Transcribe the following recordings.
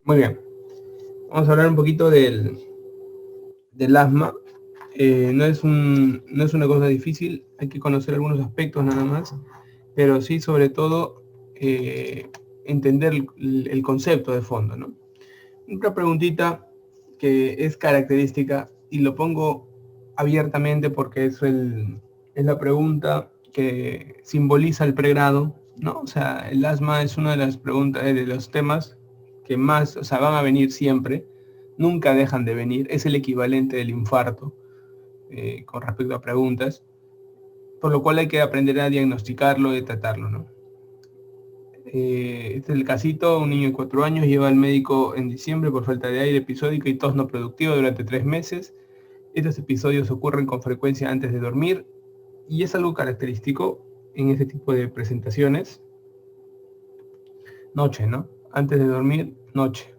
Muy bien. Vamos a hablar un poquito del asma. No es una cosa difícil, hay que conocer algunos aspectos nada más, pero sí sobre todo entender el concepto de fondo, ¿no? Una preguntita que es característica, y lo pongo abiertamente porque es la pregunta que simboliza el pregrado, ¿no? O sea, el asma es una de las preguntas, de los temas que más, o sea, van a venir siempre, nunca dejan de venir, es el equivalente del infarto con respecto a preguntas, por lo cual hay que aprender a diagnosticarlo y tratarlo, ¿no? Este es el casito: un niño de 4 años lleva al médico en diciembre por falta de aire episódica y tos no productiva durante 3 meses. Estos episodios ocurren con frecuencia antes de dormir y es algo característico en este tipo de presentaciones. Noche, ¿no? Antes de dormir, noche.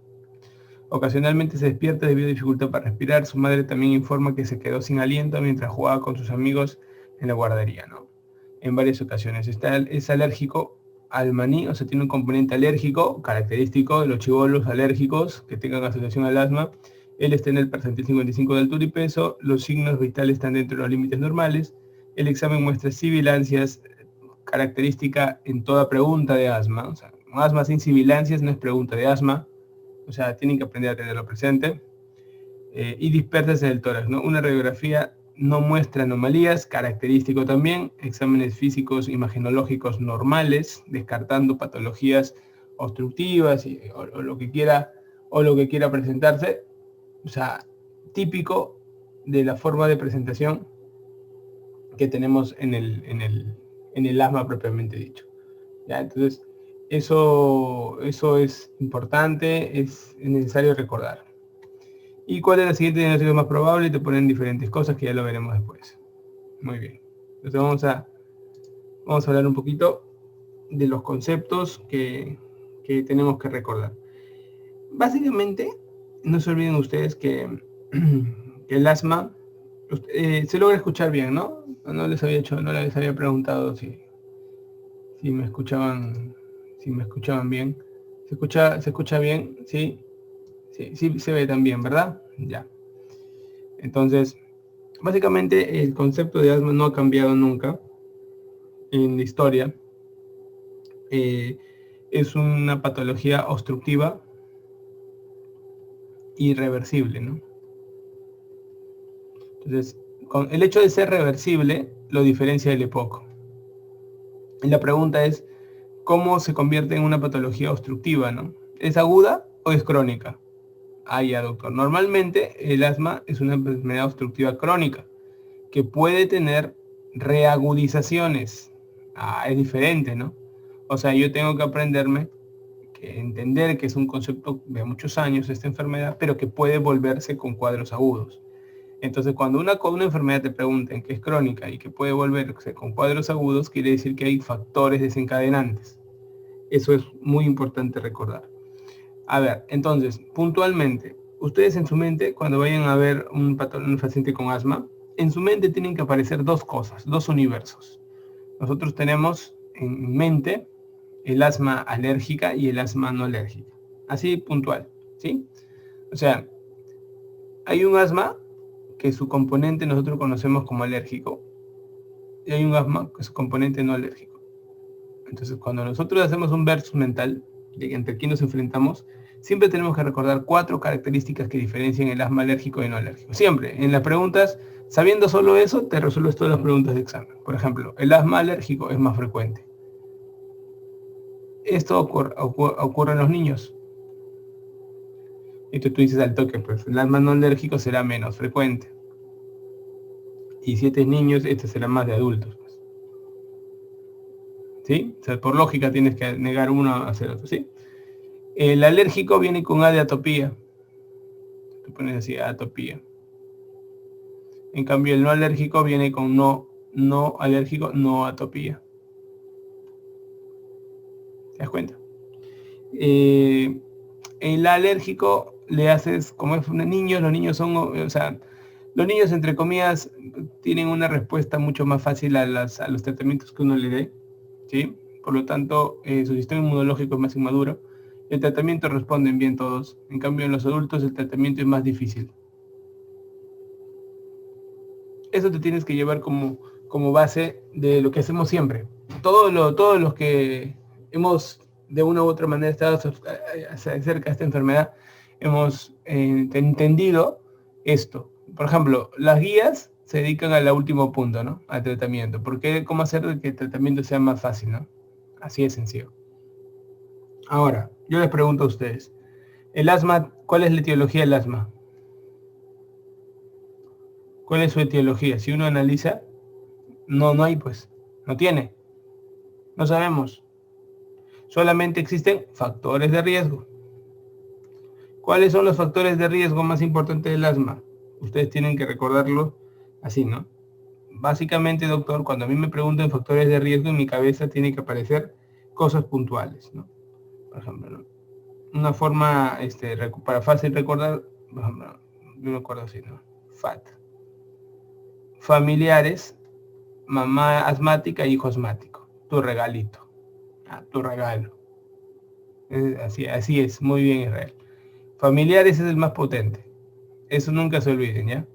Ocasionalmente se despierta debido a dificultad para respirar. Su madre también informa que se quedó sin aliento mientras jugaba con sus amigos en la guardería, ¿no? En varias ocasiones. Es alérgico al maní, o sea, tiene un componente alérgico característico de los chibolos alérgicos que tengan asociación al asma. Él está en el percentil 55 de altura y peso. Los signos vitales están dentro de los límites normales. El examen muestra sibilancias, característica en toda pregunta de asma. O sea, asma sin sibilancias no es pregunta de asma. O sea, tienen que aprender a tenerlo presente. Y dispersas en el tórax, ¿no? Una radiografía no muestra anomalías, característico también. Exámenes físicos imagenológicos normales, descartando patologías obstructivas o lo que quiera presentarse. O sea, típico de la forma de presentación que tenemos en el asma propiamente dicho. ¿Ya? Entonces, eso es importante, es necesario recordar. ¿Y cuál es la siguiente diagnóstico más probable? Te ponen diferentes cosas que ya lo veremos después. Muy bien. Entonces vamos a hablar un poquito de los conceptos que tenemos que recordar. Básicamente, no se olviden ustedes que el asma se logra escuchar bien, ¿no? No les había preguntado si me escuchaban bien. ¿Se escucha bien? Sí. Sí, se ve también, ¿verdad? Ya. Entonces, básicamente el concepto de asma no ha cambiado nunca en la historia. Es una patología obstructiva irreversible, ¿no? Entonces, con el hecho de ser reversible lo diferencia del EPOC. Y la pregunta es, ¿cómo se convierte en una patología obstructiva, ¿no? ¿Es aguda o es crónica? Ah, ya, doctor. Normalmente el asma es una enfermedad obstructiva crónica que puede tener reagudizaciones. Ah, es diferente, ¿no? O sea, yo tengo que entender que es un concepto de muchos años esta enfermedad, pero que puede volverse con cuadros agudos. Entonces, cuando una enfermedad te pregunten que es crónica y que puede volverse con cuadros agudos, quiere decir que hay factores desencadenantes. Eso es muy importante recordar. A ver, entonces, puntualmente, ustedes en su mente, cuando vayan a ver un paciente con asma, en su mente tienen que aparecer dos cosas, dos universos. Nosotros tenemos en mente el asma alérgica y el asma no alérgica. Así puntual, ¿sí? O sea, hay un asma que su componente nosotros conocemos como alérgico y hay un asma que su componente no alérgico. Entonces, cuando nosotros hacemos un versus mental de entre quién nos enfrentamos, siempre tenemos que recordar 4 características que diferencian el asma alérgico y no alérgico. Siempre, en las preguntas, sabiendo solo eso, te resuelves todas las preguntas de examen. Por ejemplo, el asma alérgico es más frecuente. Esto ocurre en los niños. Y tú dices al toque, pues el asma no alérgico será menos frecuente. Y si este es niños, este será más de adultos. Pues. ¿Sí? O sea, por lógica tienes que negar uno a hacer otro, ¿sí? El alérgico viene con A de atopía. Tú pones así, atopía. En cambio, el no alérgico viene con no alérgico, no atopía. ¿Te das cuenta? El alérgico le haces, como es un niño, los niños son, o sea, los niños, entre comillas, tienen una respuesta mucho más fácil a los tratamientos que uno le dé, ¿sí? Por lo tanto, su sistema inmunológico es más inmaduro El tratamiento responden bien todos. En cambio, en los adultos el tratamiento es más difícil. Eso te tienes que llevar como base de lo que hacemos siempre. Todos los que hemos de una u otra manera estado cerca de esta enfermedad, hemos entendido esto. Por ejemplo, las guías se dedican al último punto, ¿no? Al tratamiento. Porque cómo hacer que el tratamiento sea más fácil, ¿no? Así de sencillo. Ahora, yo les pregunto a ustedes, el asma, ¿cuál es la etiología del asma? ¿Cuál es su etiología? Si uno analiza, no hay pues, no tiene, no sabemos. Solamente existen factores de riesgo. ¿Cuáles son los factores de riesgo más importantes del asma? Ustedes tienen que recordarlo así, ¿no? Básicamente, doctor, cuando a mí me preguntan factores de riesgo, en mi cabeza tiene que aparecer cosas puntuales, ¿no? Por ejemplo, ¿no? Una forma para fácil recordar, por ejemplo, yo me acuerdo así, ¿no? FAT. Familiares, mamá asmática, hijo asmático. Tu regalito. Tu regalo. Así es, muy bien, Israel. Familiares es el más potente. Eso nunca se olviden, ¿ya?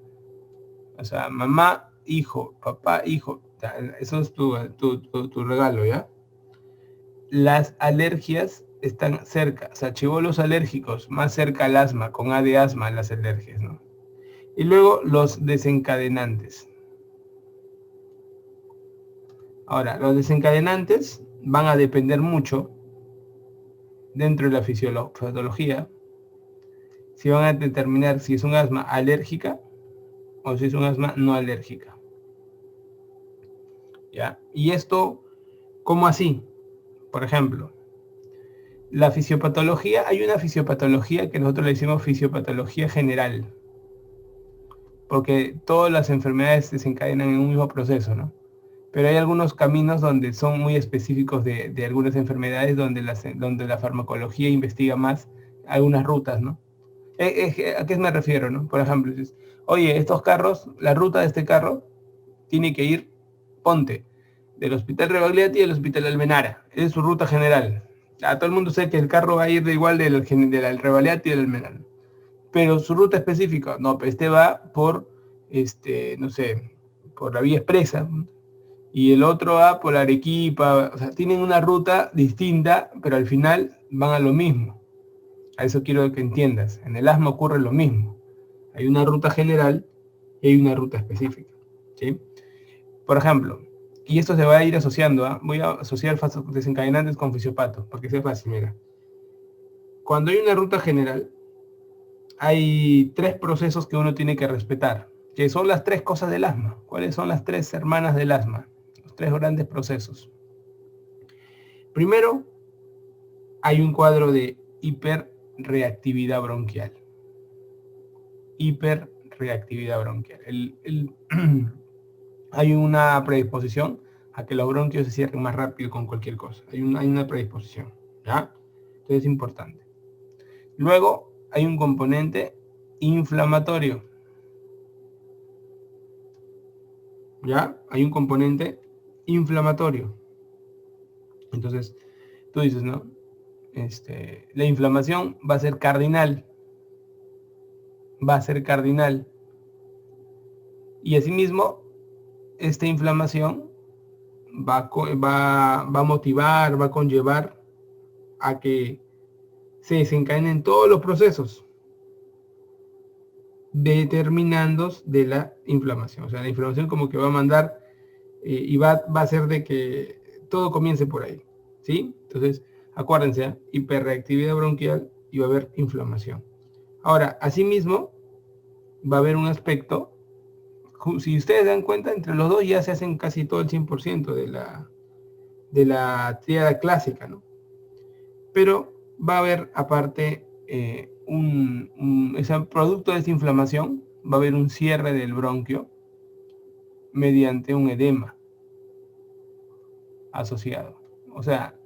O sea, mamá, hijo, papá, hijo. Eso es tu regalo, ¿ya? Las alergias están cerca. O sea, chibolos alérgicos, más cerca al asma, con A de asma, las alergias, ¿no? Y luego los desencadenantes. Ahora, los desencadenantes van a depender mucho dentro de la fisiología si van a determinar si es un asma alérgica o si es un asma no alérgica. ¿Ya? Y esto, ¿cómo así? Por ejemplo, la fisiopatología, hay una fisiopatología que nosotros le decimos fisiopatología general, porque todas las enfermedades desencadenan en un mismo proceso, ¿no? Pero hay algunos caminos donde son muy específicos de algunas enfermedades donde la farmacología investiga más algunas rutas, ¿no? ¿A qué me refiero, no? Por ejemplo, dices, oye, estos carros, la ruta de este carro tiene que ir, ponte, del Hospital Rebagliati al Hospital Almenara. Esa es su ruta general. A todo el mundo sabe que el carro va a ir de igual del Rebagliati y del Almenara. Pero su ruta específica, no, pues este va por, no sé, por la vía expresa, y el otro va por Arequipa. O sea, tienen una ruta distinta, pero al final van a lo mismo. A eso quiero que entiendas. En el asma ocurre lo mismo. Hay una ruta general y hay una ruta específica, ¿sí? Por ejemplo, y esto se va a ir asociando, ¿eh? Voy a asociar desencadenantes con fisiopatos, para que sea fácil, mira. Cuando hay una ruta general, hay 3 procesos que uno tiene que respetar, que son las 3 cosas del asma. ¿Cuáles son las 3 hermanas del asma? Los 3 grandes procesos. Primero, hay un cuadro de hiperreactividad bronquial. Hiperreactividad bronquial. Hay una predisposición a que los bronquios se cierren más rápido con cualquier cosa. Hay una predisposición, ¿ya? Entonces es importante. Luego hay un componente inflamatorio, ¿ya? Hay un componente inflamatorio. Entonces, tú dices, ¿no? La inflamación va a ser cardinal. Va a ser cardinal. Y asimismo, esta inflamación va a motivar, va a conllevar a que se desencadenen todos los procesos determinandos de la inflamación. O sea, la inflamación como que va a mandar y va a hacer de que todo comience por ahí, ¿sí? Entonces, acuérdense, ¿eh? Hiperreactividad bronquial y va a haber inflamación. Ahora, asimismo, va a haber un aspecto, si ustedes dan cuenta, entre los dos ya se hacen casi todo el 100% de la tríada clásica, ¿no? Pero va a haber aparte ese producto de esa inflamación, va a haber un cierre del bronquio mediante un edema asociado. O sea,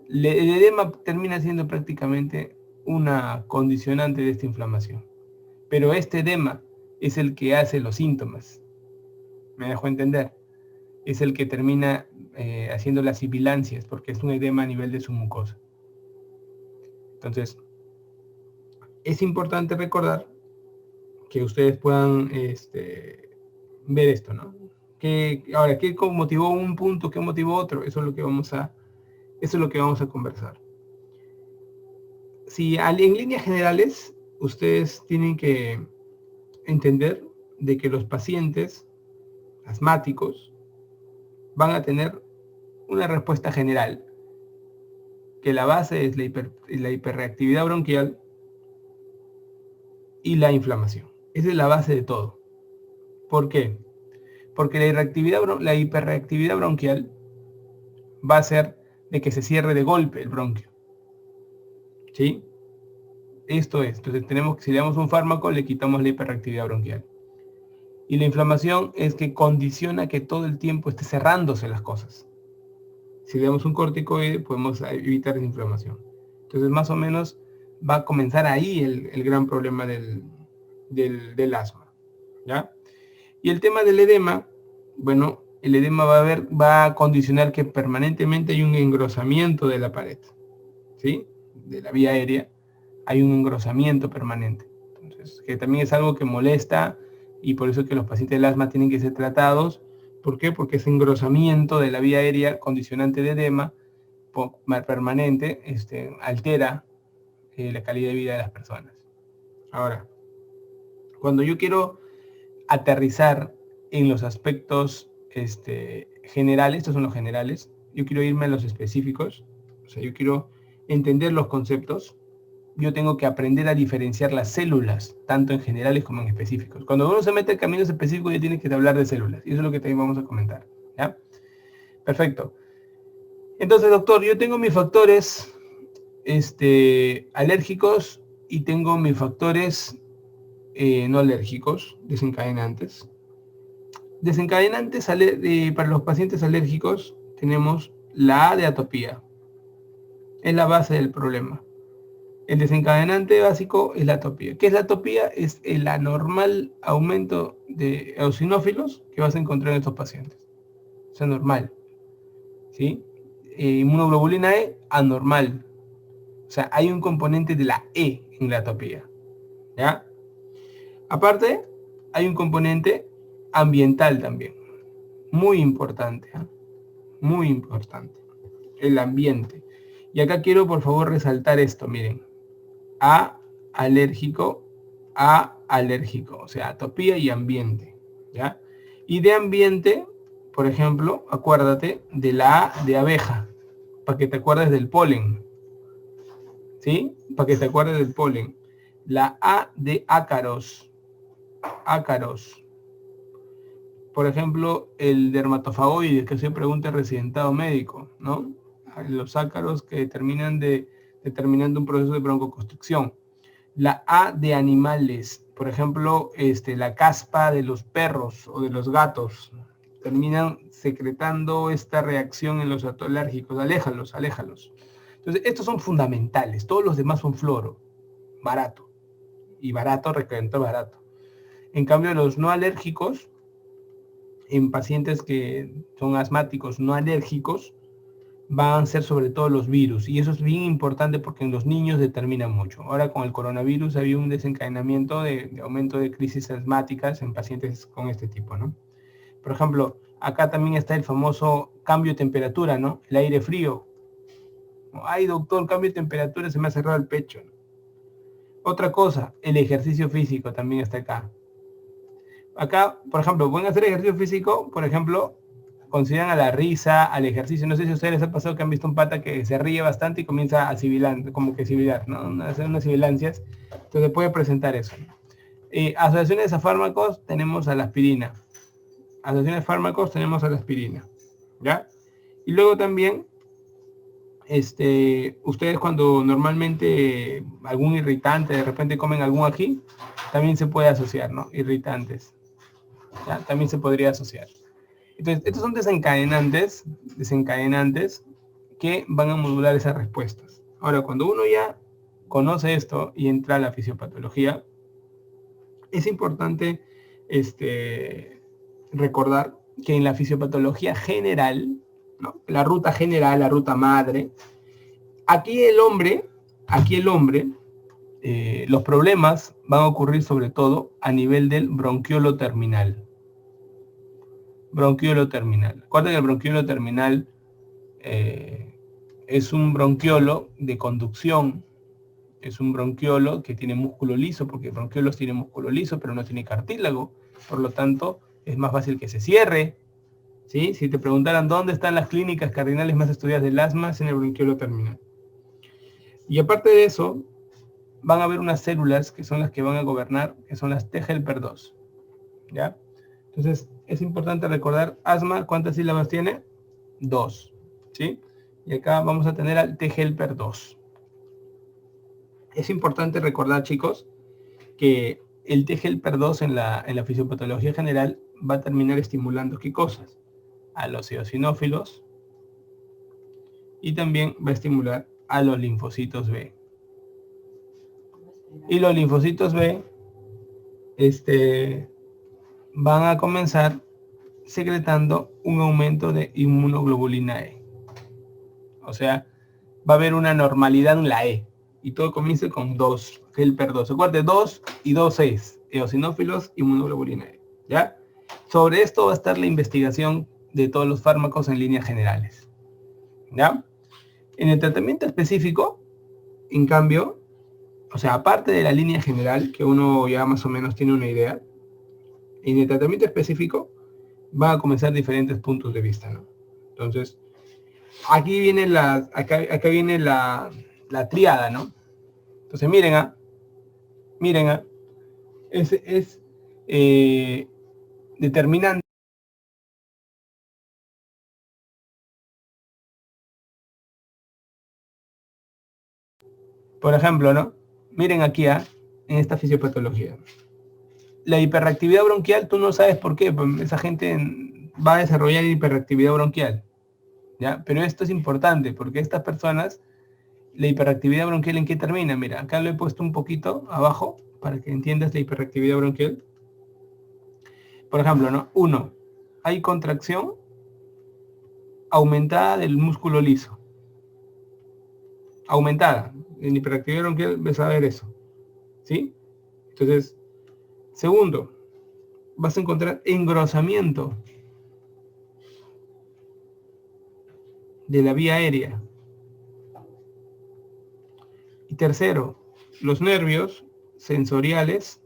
el edema termina siendo prácticamente una condicionante de esta inflamación. Pero este edema es el que hace los síntomas. ¿Me dejó entender? Es el que termina haciendo las sibilancias, porque es un edema a nivel de su mucosa. Entonces, es importante recordar que ustedes puedan ver esto, ¿no? Ahora, ¿qué motivó un punto? ¿Qué motivó otro? Eso es lo que vamos a conversar. Si en líneas generales, ustedes tienen que entender de que los pacientes asmáticos van a tener una respuesta general, que la base es la hiperreactividad bronquial y la inflamación. Esa es la base de todo. ¿Por qué? Porque la hiperreactividad bronquial va a hacer de que se cierre de golpe el bronquio. ¿Sí? Esto es. Entonces si le damos un fármaco, le quitamos la hiperreactividad bronquial. Y la inflamación es que condiciona que todo el tiempo esté cerrándose las cosas. Si le damos un corticoide, podemos evitar esa inflamación. Entonces, más o menos, va a comenzar ahí el gran problema del asma. ¿Ya? Y el tema del edema, bueno, el edema va a condicionar que permanentemente hay un engrosamiento de la pared, ¿sí? De la vía aérea, hay un engrosamiento permanente. Entonces, que también es algo que molesta y por eso que los pacientes del asma tienen que ser tratados. ¿Por qué? Porque ese engrosamiento de la vía aérea, condicionante de edema permanente, altera la calidad de vida de las personas. Ahora, cuando yo quiero aterrizar en los aspectos generales, estos son los generales, yo quiero irme a los específicos, o sea, yo quiero entender los conceptos, yo tengo que aprender a diferenciar las células, tanto en generales como en específicos. Cuando uno se mete en caminos específicos, ya tiene que hablar de células, y eso es lo que también vamos a comentar, ¿ya? Perfecto. Entonces, doctor, yo tengo mis factores alérgicos y tengo mis factores no alérgicos, desencadenantes. Desencadenantes para los pacientes alérgicos tenemos la A de atopía. Es la base del problema. El desencadenante básico es la atopía. ¿Qué es la atopía? Es el anormal aumento de eosinófilos que vas a encontrar en estos pacientes. Es anormal. ¿Sí? Inmunoglobulina E, anormal. O sea, hay un componente de la E en la atopía. ¿Ya? Aparte, hay un componente ambiental también. Muy importante. ¿eh? Muy importante. El ambiente. Y acá quiero, por favor, resaltar esto. Miren. alérgico, o sea, atopía y ambiente. ¿Ya? Y de ambiente, por ejemplo, acuérdate de la A de abeja, para que te acuerdes del polen. ¿Sí? Para que te acuerdes del polen. La A de ácaros. Ácaros. Por ejemplo, el dermatofagoide, que se pregunta el residentado médico, ¿no? Los ácaros que determinando un proceso de broncoconstricción. La A de animales, por ejemplo, la caspa de los perros o de los gatos, terminan secretando esta reacción en los alérgicos. Aléjalos. Entonces, estos son fundamentales. Todos los demás son floro, barato. Y barato, requerente barato. En cambio, los no alérgicos, en pacientes que son asmáticos no alérgicos, van a ser sobre todo los virus. Y eso es bien importante porque en los niños determina mucho. Ahora con el coronavirus había un desencadenamiento de aumento de crisis asmáticas en pacientes con este tipo, ¿no? Por ejemplo, acá también está el famoso cambio de temperatura, ¿no? El aire frío. Ay, doctor, cambio de temperatura, se me ha cerrado el pecho. Otra cosa, el ejercicio físico también está acá. Acá, por ejemplo, pueden hacer ejercicio físico, por ejemplo, consideran a la risa, al ejercicio. No sé si a ustedes les ha pasado que han visto un pata que se ríe bastante y comienza a sibilar, como que sibilar, ¿no? Hacer unas sibilancias. Entonces puede presentar eso. Asociaciones a fármacos, tenemos a la aspirina. Asociaciones a fármacos, tenemos a la aspirina. ¿Ya? Y luego también, ustedes cuando normalmente algún irritante, de repente comen algún ají, también se puede asociar, ¿no? Irritantes. ¿Ya? También se podría asociar. Entonces, estos son desencadenantes que van a modular esas respuestas. Ahora, cuando uno ya conoce esto y entra a la fisiopatología, es importante recordar que en la fisiopatología general, ¿no? La ruta general, la ruta madre, aquí el hombre aquí el hombre, los problemas van a ocurrir sobre todo a nivel del bronquiolo terminal. Bronquiolo terminal. Recuerda que el bronquiolo terminal es un bronquiolo de conducción. Es un bronquiolo que tiene músculo liso, porque bronquiolos tiene músculo liso, pero no tiene cartílago. Por lo tanto, es más fácil que se cierre. ¿Sí? Si te preguntaran dónde están las clínicas cardinales más estudiadas del asma, es en el bronquiolo terminal. Y aparte de eso, van a haber unas células que son las que van a gobernar, que son las T-helper 2. ¿Ya? Entonces, es importante recordar, asma, ¿cuántas sílabas tiene? 2. ¿Sí? Y acá vamos a tener al T-helper 2. Es importante recordar, chicos, que el T-helper 2 en la fisiopatología general va a terminar estimulando ¿qué cosas? A los eosinófilos y también va a estimular a los linfocitos B. Y los linfocitos B van a comenzar secretando un aumento de inmunoglobulina E. O sea, va a haber una normalidad en la E. Y todo comienza con 2, helper 2. Recuerde, 2 y 2 es eosinófilos, inmunoglobulina E. ¿Ya? Sobre esto va a estar la investigación de todos los fármacos en líneas generales. ¿Ya? En el tratamiento específico, en cambio, o sea, aparte de la línea general, que uno ya más o menos tiene una idea, en el tratamiento específico van a comenzar diferentes puntos de vista, ¿no? Entonces, aquí viene acá viene la triada, ¿no? Entonces, miren, es determinante. Por ejemplo, ¿no? Miren aquí, en esta fisiopatología. La hiperactividad bronquial, tú no sabes por qué, pues esa gente va a desarrollar hiperactividad bronquial, ¿ya? Pero esto es importante, porque estas personas, la hiperactividad bronquial, ¿en qué termina? Mira, acá lo he puesto un poquito abajo, para que entiendas la hiperactividad bronquial. Por ejemplo, ¿no? 1. Hay contracción aumentada del músculo liso. Aumentada. En hiperactividad bronquial vas a ver eso. ¿Sí? Entonces, segundo, vas a encontrar engrosamiento de la vía aérea. Y tercero, los nervios sensoriales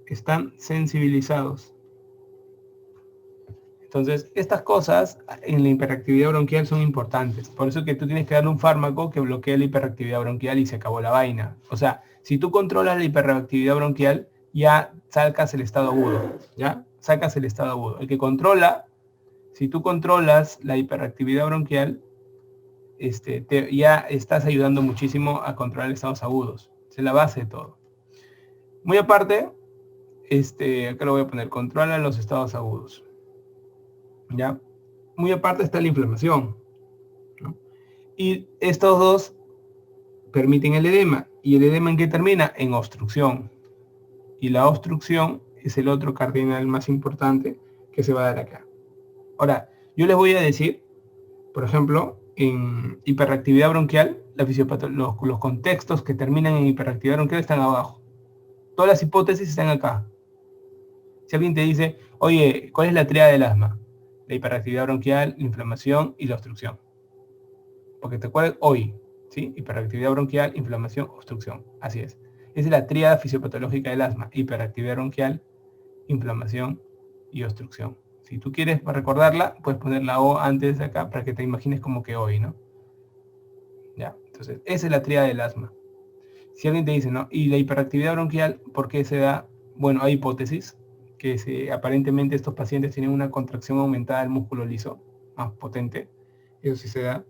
están sensibilizados. Entonces, estas cosas en la hiperactividad bronquial son importantes. Por eso que tú tienes que darle un fármaco que bloquee la hiperactividad bronquial y se acabó la vaina. O sea, si tú controlas la hiperactividad bronquial, ya sacas el estado agudo. ¿Ya? Sacas el estado agudo. El que controla, si tú controlas la hiperactividad bronquial, ya estás ayudando muchísimo a controlar estados agudos. Es la base de todo. Muy aparte, acá lo voy a poner, controla los estados agudos. ¿Ya? Muy aparte está la inflamación, ¿no? Y estos dos permiten el edema. ¿Y el edema en qué termina? En obstrucción. Y la obstrucción es el otro cardinal más importante que se va a dar acá. Ahora, yo les voy a decir, por ejemplo, en hiperactividad bronquial, los contextos que terminan en hiperactividad bronquial están abajo. Todas las hipótesis están acá. Si alguien te dice, oye, ¿cuál es la tríada del asma? La hiperactividad bronquial, la inflamación y la obstrucción. Porque te acuerdas hoy, ¿sí? Hiperactividad bronquial, inflamación, obstrucción. Así es. Esa es la tríada fisiopatológica del asma. Hiperactividad bronquial, inflamación y obstrucción. Si tú quieres recordarla, puedes poner la O antes de acá para que te imagines como que hoy, ¿no? Ya, entonces, esa es la tríada del asma. Si alguien te dice, ¿no? Y la hiperactividad bronquial, ¿por qué se da? Bueno, hay hipótesis que aparentemente estos pacientes tienen una contracción aumentada del músculo liso, más potente. Eso sí se da.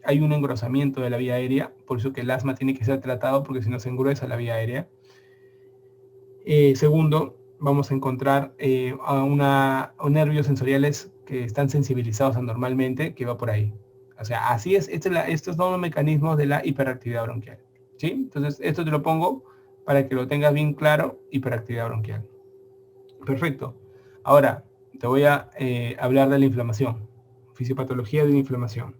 Hay un engrosamiento de la vía aérea, por eso que el asma tiene que ser tratado, porque si no se engruesa la vía aérea. Segundo, vamos a encontrar a nervios sensoriales que están sensibilizados anormalmente, que va por ahí. O sea, así es, estos son los mecanismos de la hiperactividad bronquial. ¿Sí? Entonces, esto te lo pongo para que lo tengas bien claro, hiperactividad bronquial. Perfecto. Ahora, te voy a hablar de la inflamación, fisiopatología de la inflamación.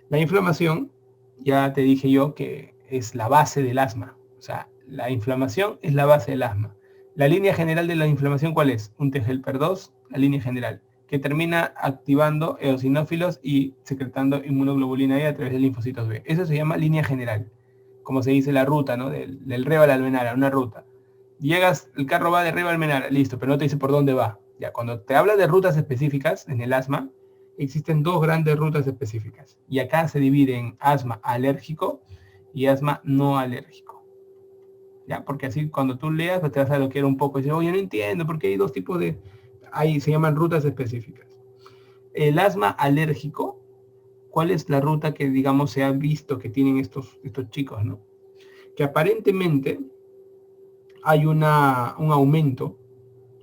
La inflamación ya te dije yo que es la base del asma. O sea, la inflamación es la base del asma. La línea general de la inflamación, ¿cuál es? Un TGLPR2, la línea general, que termina activando eosinófilos y secretando inmunoglobulina E a través de linfocitos B. Eso se llama línea general, como se dice la ruta, ¿no? Del Reo al Almenara, una ruta. Llegas, el carro va de Reo al Almenara, listo, pero no te dice por dónde va. Ya, cuando te habla de rutas específicas en el asma, existen dos grandes rutas específicas. Y acá se divide en asma alérgico y asma no alérgico. ¿Ya? Porque así cuando tú leas, pues te vas a bloquear un poco y dices, oye, no entiendo, porque hay dos tipos de... Ahí se llaman rutas específicas. El asma alérgico, ¿cuál es la ruta que, digamos, se ha visto que tienen estos chicos, ¿no? Que aparentemente hay un aumento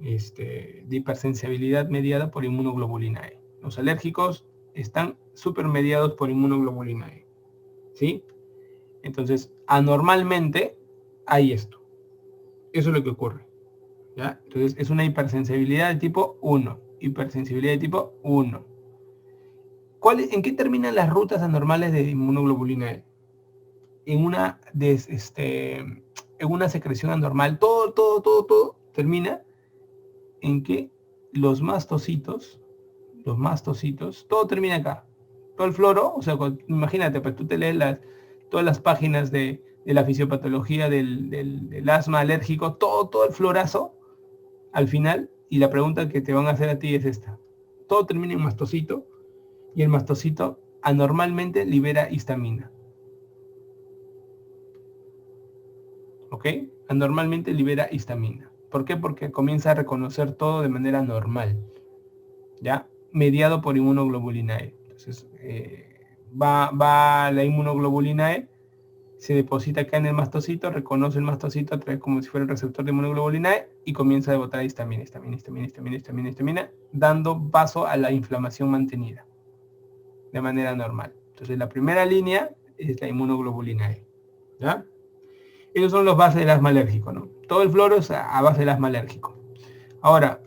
de hipersensibilidad mediada por inmunoglobulina E. Los alérgicos están súper mediados por inmunoglobulina E. ¿Sí? Entonces, anormalmente hay esto. Eso es lo que ocurre. ¿Ya? Entonces, es una hipersensibilidad de tipo 1. Hipersensibilidad de tipo 1. ¿En qué terminan las rutas anormales de inmunoglobulina E? En una secreción anormal. Todo termina en que los mastocitos, todo termina acá. Todo el floro, o sea, imagínate, pues tú te lees todas las páginas de la fisiopatología del asma alérgico, todo el florazo, al final, y la pregunta que te van a hacer a ti es esta. Todo termina en mastocito, y el mastocito anormalmente libera histamina. ¿Ok? Anormalmente libera histamina. ¿Por qué? Porque comienza a reconocer todo de manera normal. ¿Ya? Mediado por inmunoglobulina E. Entonces, va la inmunoglobulina E, se deposita acá en el mastocito, reconoce el mastocito a través como si fuera el receptor de inmunoglobulina E y comienza a botar histamina, dando paso a la inflamación mantenida de manera normal. Entonces, la primera línea es la inmunoglobulina E. ¿Ya? Esos son los bases del asma alérgico, ¿no? Todo el floro es a base del asma alérgico. Ahora,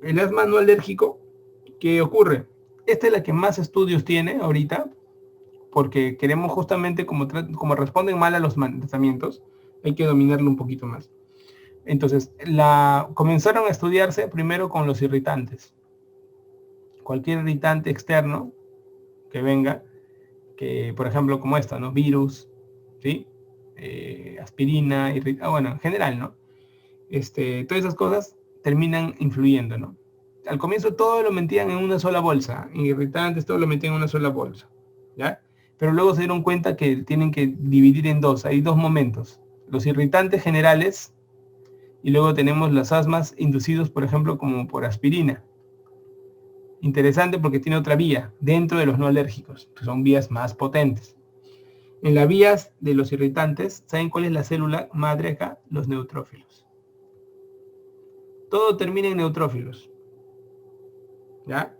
el asma no alérgico, ¿qué ocurre? Esta es la que más estudios tiene ahorita, porque queremos justamente, como responden mal a los tratamientos, hay que dominarlo un poquito más. Entonces, comenzaron a estudiarse primero con los irritantes. Cualquier irritante externo que venga, que por ejemplo como esta, ¿no? Virus, ¿sí? Aspirina, bueno, en general, ¿no? Todas esas cosas terminan influyendo, ¿no? Al comienzo todo lo metían en una sola bolsa, irritantes, todo lo metían en una sola bolsa, ¿ya? Pero luego se dieron cuenta que tienen que dividir en dos, hay dos momentos, los irritantes generales y luego tenemos los asmas inducidos, por ejemplo, como por aspirina. Interesante porque tiene otra vía dentro de los no alérgicos, que son vías más potentes. En las vías de los irritantes, ¿saben cuál es la célula madre acá? Los neutrófilos. Todo termina en neutrófilos. ¿Ya?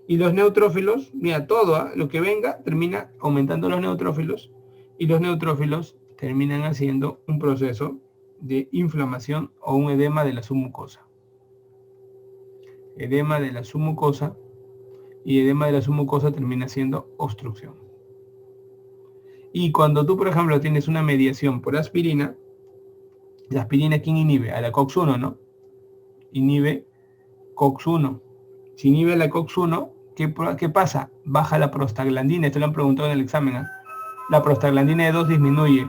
Y los neutrófilos, mira, todo lo que venga termina aumentando los neutrófilos y los neutrófilos terminan haciendo un proceso de inflamación o un edema de la submucosa. Edema de la submucosa y edema de la submucosa termina siendo obstrucción. Y cuando tú, por ejemplo, tienes una mediación por aspirina, la aspirina, ¿quién inhibe? A la COX-1, ¿no? Inhibe COX-1. Si inhibe la COX-1, ¿qué pasa? Baja la prostaglandina. Esto lo han preguntado en el examen. La prostaglandina de 2 disminuye.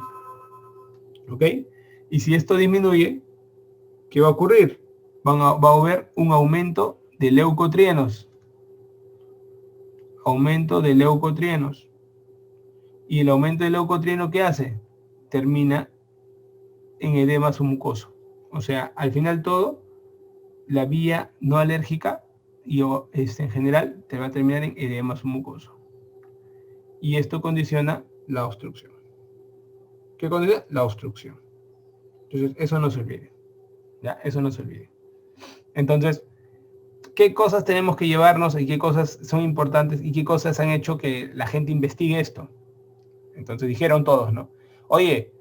¿Ok? Y si esto disminuye, ¿qué va a ocurrir? Va a haber un aumento de leucotrienos. Aumento de leucotrienos. ¿Y el aumento de leucotrieno qué hace? Termina en edema submucoso. O sea, al final todo, la vía no alérgica y en general te va a terminar en edema submucoso. Y esto condiciona la obstrucción. ¿Qué condiciona? La obstrucción. Entonces, eso no se olvide. ¿Ya? Eso no se olvide. Entonces, ¿qué cosas tenemos que llevarnos y qué cosas son importantes y qué cosas han hecho que la gente investigue esto? Entonces dijeron todos, ¿no? Oye,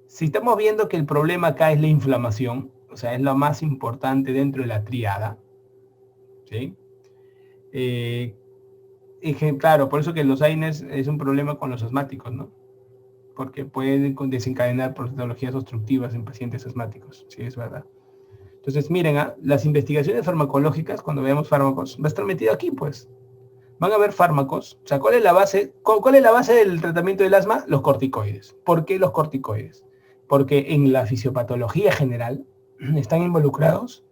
si estamos viendo que el problema acá es la inflamación, o sea, es lo más importante dentro de la tríada, ¿sí? Claro, por eso que los AINES es un problema con los asmáticos, ¿no? porque puede desencadenar patologías obstructivas en pacientes asmáticos. Sí, es verdad. Entonces, miren, las investigaciones farmacológicas, cuando veamos fármacos, va a estar metido aquí, pues. Van a haber fármacos. O sea, ¿cuál es la base? ¿Cuál es la base del tratamiento del asma? Los corticoides. ¿Por qué los corticoides? Porque en la fisiopatología general están involucrados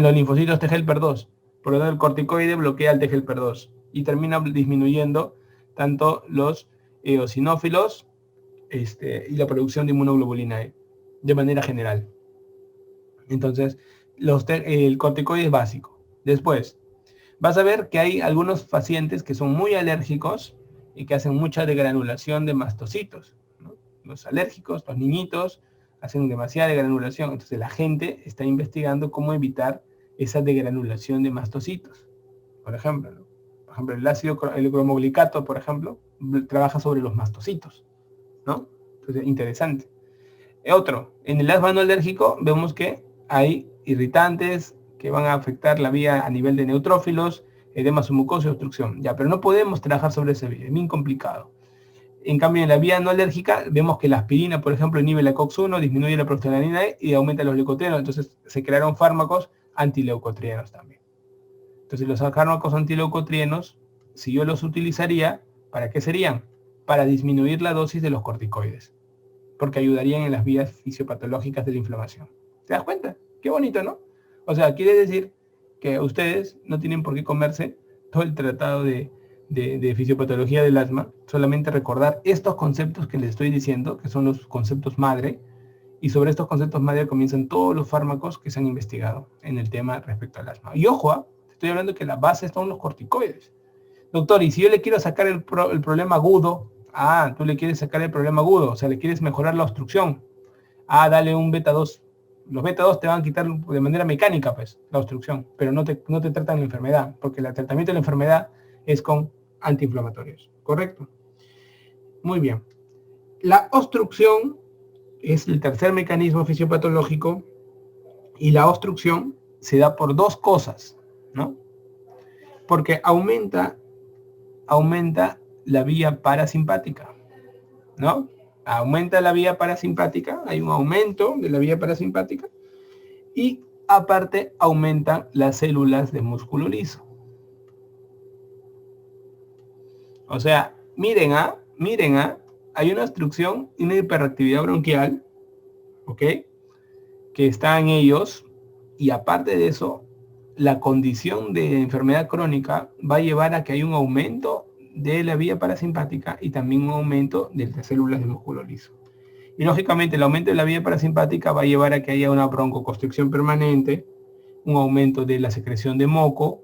los linfocitos T helper 2. Por lo tanto, el corticoide bloquea el T helper 2 y termina disminuyendo tanto los eosinófilos y la producción de inmunoglobulina E de manera general. Entonces, el corticoide es básico. Después, vas a ver que hay algunos pacientes que son muy alérgicos y que hacen mucha degranulación de mastocitos, ¿no? Los alérgicos, los niñitos, hacen demasiada degranulación. Entonces la gente está investigando cómo evitar esa degranulación de mastocitos. Por ejemplo, ¿no? Por ejemplo, el cromoglicato, por ejemplo, trabaja sobre los mastocitos, ¿no? Entonces, interesante. Otro, en el asma no alérgico vemos que hay irritantes que van a afectar la vía a nivel de neutrófilos, edema submucoso y obstrucción. Ya, pero no podemos trabajar sobre esa vía, es bien complicado. En cambio, en la vía no alérgica, vemos que la aspirina, por ejemplo, inhibe la COX-1, disminuye la prostaglandina E y aumenta los leucotrienos. Entonces, se crearon fármacos antileucotrienos también. Entonces, los fármacos antileucotrienos, si yo los utilizaría, ¿para qué serían? Para disminuir la dosis de los corticoides, porque ayudarían en las vías fisiopatológicas de la inflamación. ¿Te das cuenta? Qué bonito, ¿no? O sea, quiere decir que ustedes no tienen por qué comerse todo el tratado de fisiopatología del asma, solamente recordar estos conceptos que les estoy diciendo, que son los conceptos madre, y sobre estos conceptos madre comienzan todos los fármacos que se han investigado en el tema respecto al asma. Y ojo, estoy hablando que la base son los corticoides. Doctor, y si yo le quiero sacar el problema agudo, tú le quieres sacar el problema agudo, o sea, le quieres mejorar la obstrucción, dale un beta 2. Los beta 2 te van a quitar de manera mecánica, pues, la obstrucción, pero no te tratan la enfermedad, porque el tratamiento de la enfermedad es con antiinflamatorios, ¿correcto? Muy bien. La obstrucción es el tercer mecanismo fisiopatológico y la obstrucción se da por dos cosas, ¿no? Porque aumenta la vía parasimpática, ¿no? Aumenta la vía parasimpática, hay un aumento de la vía parasimpática y aparte aumentan las células de músculo liso. O sea, miren, hay una obstrucción y una hiperactividad bronquial, ¿ok? Que está en ellos, y aparte de eso, la condición de enfermedad crónica va a llevar a que hay un aumento de la vía parasimpática y también un aumento de las células de músculo liso. Y lógicamente el aumento de la vía parasimpática va a llevar a que haya una broncoconstricción permanente, un aumento de la secreción de moco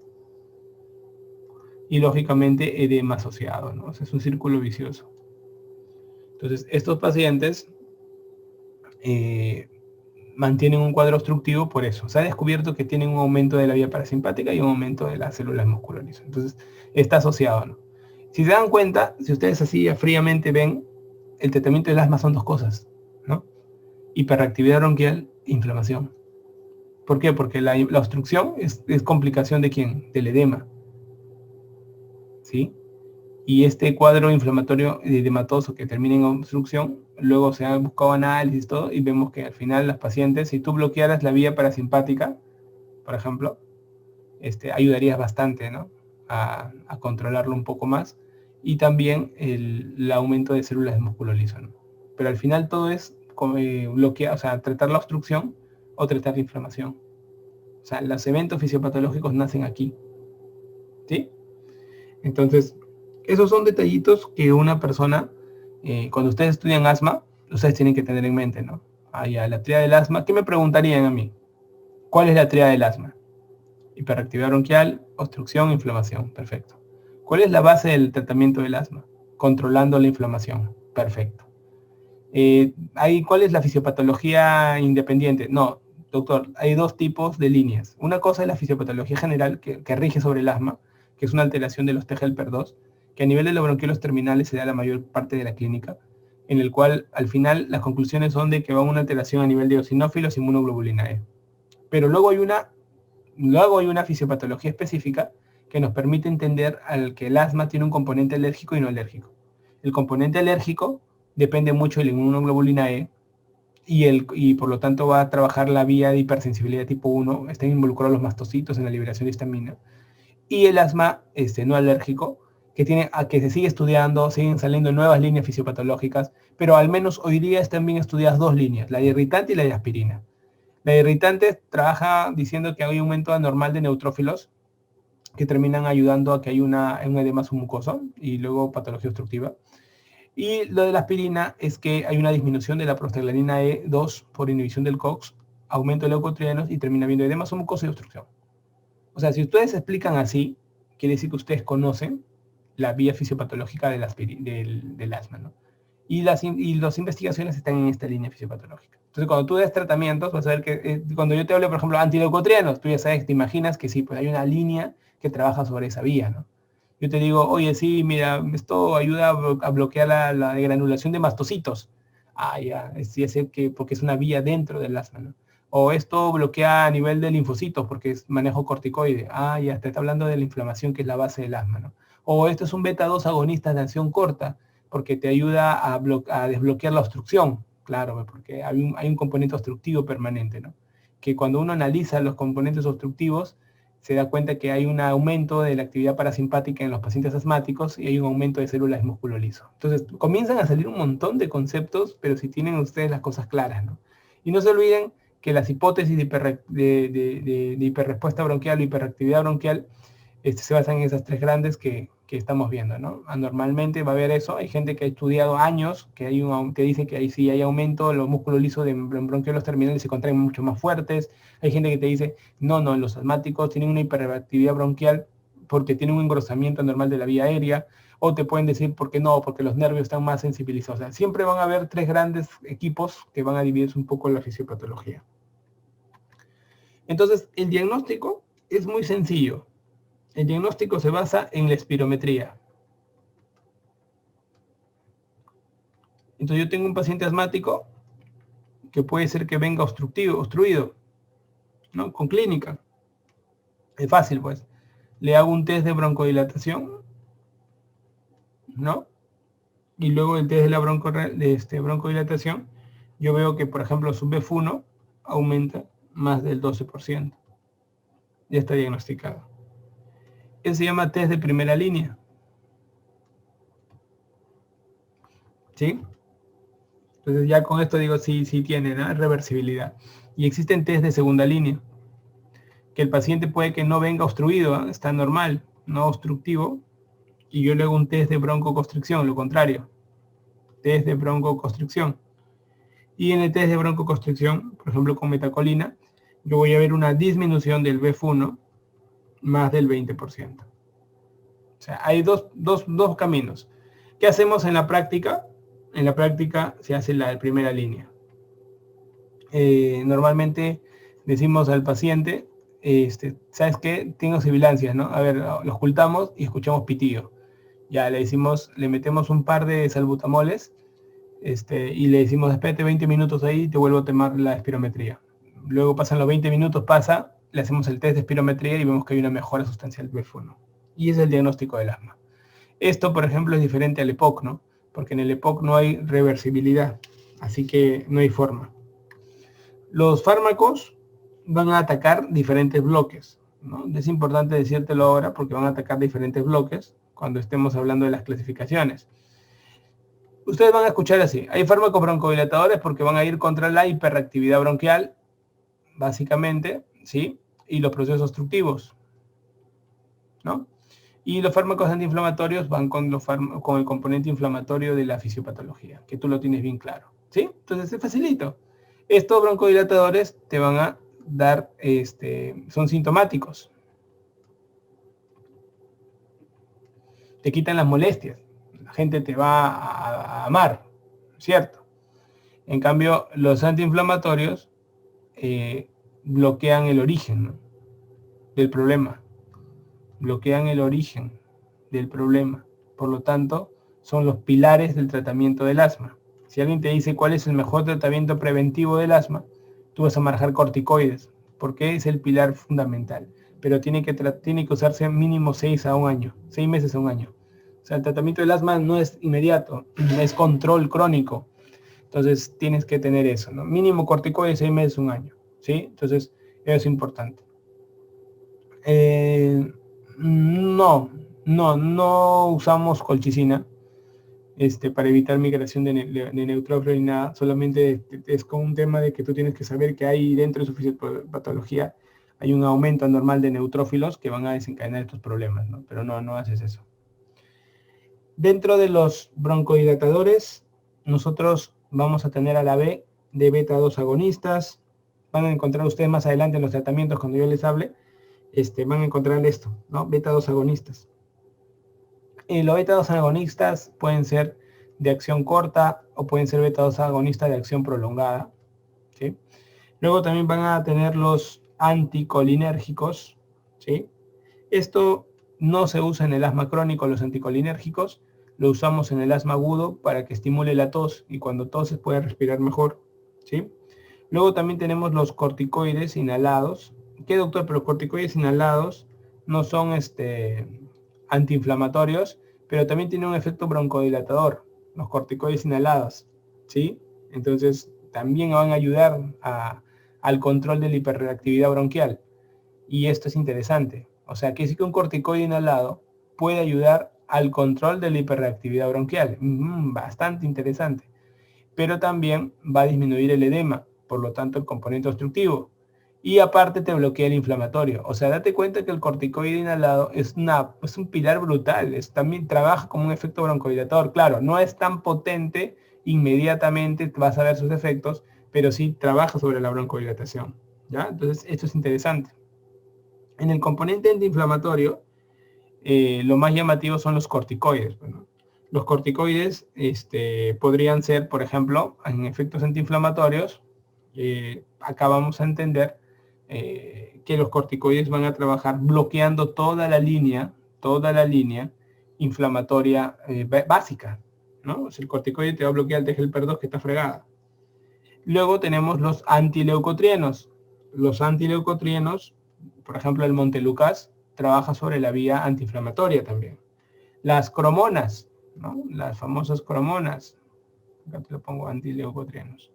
y lógicamente edema asociado, ¿no? O sea, es un círculo vicioso. Entonces, estos pacientes mantienen un cuadro obstructivo por eso. Se ha descubierto que tienen un aumento de la vía parasimpática y un aumento de las células musculares. Entonces, está asociado, ¿no? Si se dan cuenta, si ustedes así fríamente ven, el tratamiento del asma son dos cosas, ¿no? Hiperactividad bronquial e inflamación. ¿Por qué? Porque la obstrucción es complicación ¿de quién? Del edema, ¿sí? Y este cuadro inflamatorio edematoso que termina en obstrucción, luego se han buscado análisis todo y vemos que al final las pacientes, si tú bloquearas la vía parasimpática, por ejemplo, ayudarías bastante, ¿no? A controlarlo un poco más, y también el aumento de células de músculo liso, ¿no? Pero al final todo es bloquear, o sea, tratar la obstrucción o tratar la inflamación. O sea, los eventos fisiopatológicos nacen aquí, ¿sí? Entonces, esos son detallitos que una persona, cuando ustedes estudian asma, ustedes tienen que tener en mente, ¿no? La tríada del asma, ¿qué me preguntarían a mí? ¿Cuál es la tríada del asma? Hiperactividad bronquial, obstrucción, inflamación. Perfecto. ¿Cuál es la base del tratamiento del asma? Controlando la inflamación. Perfecto. ¿Cuál es la fisiopatología independiente? No, doctor, hay dos tipos de líneas. Una cosa es la fisiopatología general que rige sobre el asma, que es una alteración de los T helper 2, que a nivel de los bronquiolos terminales se da la mayor parte de la clínica, en el cual al final las conclusiones son de que va una alteración a nivel de eosinófilos y inmunoglobulina E. Pero luego hay una fisiopatología específica que nos permite entender que el asma tiene un componente alérgico y no alérgico. El componente alérgico depende mucho de la inmunoglobulina E, y por lo tanto va a trabajar la vía de hipersensibilidad tipo 1, están involucrados los mastocitos en la liberación de histamina, y el asma no alérgico, que se sigue estudiando, siguen saliendo nuevas líneas fisiopatológicas, pero al menos hoy día están bien estudiadas dos líneas, la de irritante y la de aspirina. La de irritante trabaja diciendo que hay un aumento anormal de neutrófilos que terminan ayudando a que haya un edema submucoso y luego patología obstructiva. Y lo de la aspirina es que hay una disminución de la prostaglandina E2 por inhibición del COX, aumento de leucotrienos y termina habiendo edema submucoso y obstrucción. O sea, si ustedes explican así, quiere decir que ustedes conocen la vía fisiopatológica del asma, ¿no? Y las investigaciones están en esta línea fisiopatológica. Entonces, cuando tú des tratamientos, vas a ver que cuando yo te hablo, por ejemplo, antileucotrienos, tú ya sabes, te imaginas que sí, pues hay una línea que trabaja sobre esa vía, ¿no? Yo te digo, oye, sí, mira, esto ayuda a bloquear la degranulación de mastocitos. Ah, ya, sí, porque es una vía dentro del asma, ¿no? O esto bloquea a nivel de linfocitos porque es manejo corticoide. Ah, ya, te está hablando de la inflamación que es la base del asma, ¿no? O esto es un beta 2 agonista de acción corta porque te ayuda a desbloquear la obstrucción. Claro, porque hay un componente obstructivo permanente, ¿no? Que cuando uno analiza los componentes obstructivos, se da cuenta que hay un aumento de la actividad parasimpática en los pacientes asmáticos y hay un aumento de células de músculo liso. Entonces, comienzan a salir un montón de conceptos, pero si tienen ustedes las cosas claras, ¿no? Y no se olviden que las hipótesis de hiperrespuesta bronquial o hiperactividad bronquial se basan en esas tres grandes que estamos viendo, ¿no? Anormalmente va a haber eso. Hay gente que ha estudiado años que dice que ahí sí hay aumento, los músculos lisos de bronquiolos terminales se contraen mucho más fuertes. Hay gente que te dice, no, los asmáticos tienen una hiperactividad bronquial porque tienen un engrosamiento anormal de la vía aérea. O te pueden decir, ¿por qué no? Porque los nervios están más sensibilizados. O sea, siempre van a haber tres grandes equipos que van a dividirse un poco la fisiopatología. Entonces, el diagnóstico es muy sencillo. El diagnóstico se basa en la espirometría. Entonces yo tengo un paciente asmático que puede ser que venga obstruido, ¿no? Con clínica. Es fácil, pues. Le hago un test de broncodilatación, ¿no? Y luego el test de la broncodilatación, yo veo que, por ejemplo, su BF1 aumenta más del 12%. Ya está diagnosticado. Eso se llama test de primera línea. ¿Sí? Entonces ya con esto digo, sí tiene, ¿no? Reversibilidad. Y existen test de segunda línea, que el paciente puede que no venga obstruido, ¿eh? Está normal, no obstructivo, y yo le hago un test de broncoconstricción, lo contrario, test de broncoconstricción. Y en el test de broncoconstricción, por ejemplo con metacolina, yo voy a ver una disminución del BF1 más del 20%. O sea, hay dos caminos. ¿Qué hacemos en la práctica? En la práctica se hace la primera línea. Normalmente decimos al paciente, ¿sabes qué? Tengo sibilancias, ¿no? A ver, lo ocultamos y escuchamos pitido. Ya le metemos un par de salbutamoles, y le decimos, espérate 20 minutos ahí y te vuelvo a tomar la espirometría. Luego pasan los 20 minutos, le hacemos el test de espirometría y vemos que hay una mejora sustancial del BF1. Y ese es el diagnóstico del asma. Esto, por ejemplo, es diferente al EPOC, ¿no? Porque en el EPOC no hay reversibilidad, así que no hay forma. Los fármacos van a atacar diferentes bloques, ¿no? Es importante decírtelo ahora porque van a atacar diferentes bloques cuando estemos hablando de las clasificaciones. Ustedes van a escuchar así, hay fármacos broncodilatadores porque van a ir contra la hiperactividad bronquial, básicamente, ¿sí? Y los procesos obstructivos, ¿no? Y los fármacos antiinflamatorios van con el componente inflamatorio de la fisiopatología, que tú lo tienes bien claro, ¿sí? Entonces es facilito. Estos broncodilatadores te van a dar, son sintomáticos. Te quitan las molestias. La gente te va a amar, ¿cierto? En cambio, los antiinflamatorios bloquean el origen, ¿no? Del problema. Bloquean el origen del problema. Por lo tanto, son los pilares del tratamiento del asma. Si alguien te dice cuál es el mejor tratamiento preventivo del asma, tú vas a manejar corticoides, porque es el pilar fundamental. Pero tiene que usarse mínimo 6 meses a un año. O sea, el tratamiento del asma no es inmediato, es control crónico. Entonces, tienes que tener eso, ¿no? Mínimo corticoides 6 meses, 1 año, ¿sí? Entonces, eso es importante. No usamos colchicina para evitar migración de neutrófilo ni nada. Solamente es con un tema de que tú tienes que saber que hay dentro de su fisiopatología hay un aumento anormal de neutrófilos que van a desencadenar estos problemas, ¿no? Pero no haces eso. Dentro de los broncodilatadores, nosotros vamos a tener a la B de beta 2 agonistas. Van a encontrar ustedes más adelante en los tratamientos, cuando yo les hable, van a encontrar esto, ¿no? Beta 2 agonistas. Los beta 2 agonistas pueden ser de acción corta o pueden ser beta 2 agonistas de acción prolongada, ¿sí? Luego también van a tener los anticolinérgicos, ¿sí? Esto no se usa en el asma crónico, los anticolinérgicos. Lo usamos en el asma agudo para que estimule la tos y cuando toses pueda respirar mejor, ¿sí? Luego también tenemos los corticoides inhalados. ¿Qué, doctor? Pero los corticoides inhalados no son antiinflamatorios, pero también tienen un efecto broncodilatador, los corticoides inhalados, ¿sí? Entonces también van a ayudar al control de la hiperreactividad bronquial. Y esto es interesante. O sea, que sí que un corticoide inhalado puede ayudar al control de la hiperreactividad bronquial. Bastante interesante. Pero también va a disminuir el edema, por lo tanto el componente obstructivo. Y aparte te bloquea el inflamatorio. O sea, date cuenta que el corticoide inhalado es un pilar brutal. También trabaja como un efecto broncodilatador. Claro, no es tan potente inmediatamente, vas a ver sus efectos, pero sí trabaja sobre la broncodilatación, ¿ya? Entonces, esto es interesante. En el componente antiinflamatorio, lo más llamativo son los corticoides. Bueno, los corticoides podrían ser, por ejemplo, en efectos antiinflamatorios, acá vamos a entender que los corticoides van a trabajar bloqueando toda la línea inflamatoria básica, ¿no? O sea, el corticoide te va a bloquear el TGLP2 que está fregada. Luego tenemos los antileucotrienos. Los antileucotrienos, por ejemplo, el Montelukast, trabaja sobre la vía antiinflamatoria también. Las cromonas, ¿no? Las famosas cromonas. Acá te lo pongo, antileucotrienos.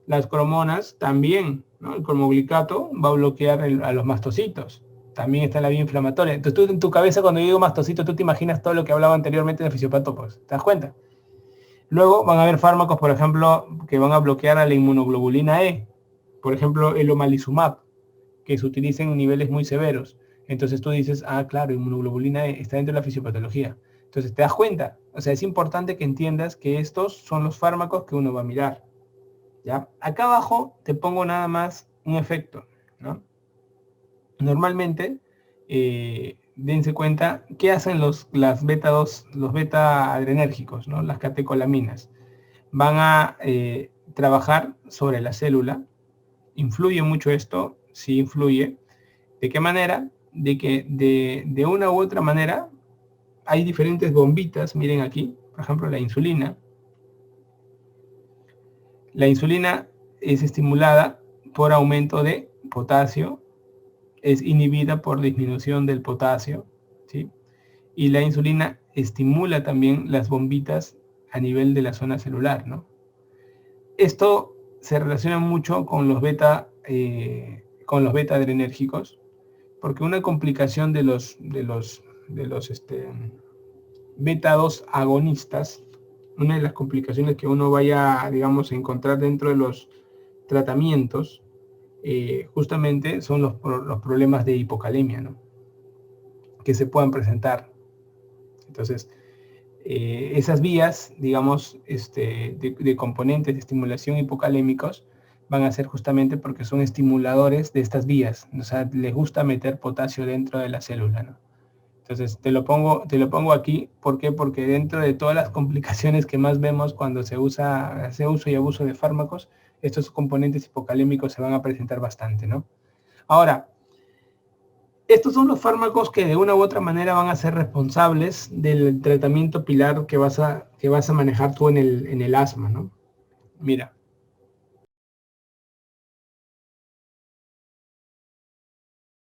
Las cromonas también, ¿no? El cromoglicato va a bloquear a los mastocitos. También está en la vía inflamatoria. Entonces tú en tu cabeza cuando yo digo mastocito, tú te imaginas todo lo que hablaba anteriormente de fisiopatólogos. ¿Te das cuenta? Luego van a haber fármacos, por ejemplo, que van a bloquear a la inmunoglobulina E. Por ejemplo, el omalizumab, que se utiliza en niveles muy severos. Entonces tú dices, claro, inmunoglobulina E está dentro de la fisiopatología. Entonces te das cuenta. O sea, es importante que entiendas que estos son los fármacos que uno va a mirar, ¿ya? Acá abajo te pongo nada más un efecto, ¿no? Normalmente, dense cuenta, ¿qué hacen los beta 2, los beta adrenérgicos, ¿no? Las catecolaminas? Van a trabajar sobre la célula. ¿Influye mucho esto? Sí, influye. ¿De qué manera? De que de una u otra manera hay diferentes bombitas. Miren aquí, por ejemplo, la insulina. La insulina es estimulada por aumento de potasio, es inhibida por disminución del potasio, ¿sí? Y la insulina estimula también las bombitas a nivel de la zona celular, ¿no? Esto se relaciona mucho con los beta adrenérgicos, porque una complicación de los beta 2 agonistas, una de las complicaciones que uno vaya, digamos, a encontrar dentro de los tratamientos, justamente son los problemas de hipocalemia, ¿no? Que se puedan presentar. Entonces, esas vías, digamos, de componentes de estimulación hipocalémicos van a ser justamente porque son estimuladores de estas vías. O sea, les gusta meter potasio dentro de la célula, ¿no? Entonces, te lo pongo aquí. ¿Por qué? Porque dentro de todas las complicaciones que más vemos cuando se hace uso y abuso de fármacos, estos componentes hipocalémicos se van a presentar bastante, ¿no? Ahora, estos son los fármacos que de una u otra manera van a ser responsables del tratamiento pilar que vas a manejar tú en el asma, ¿no? Mira,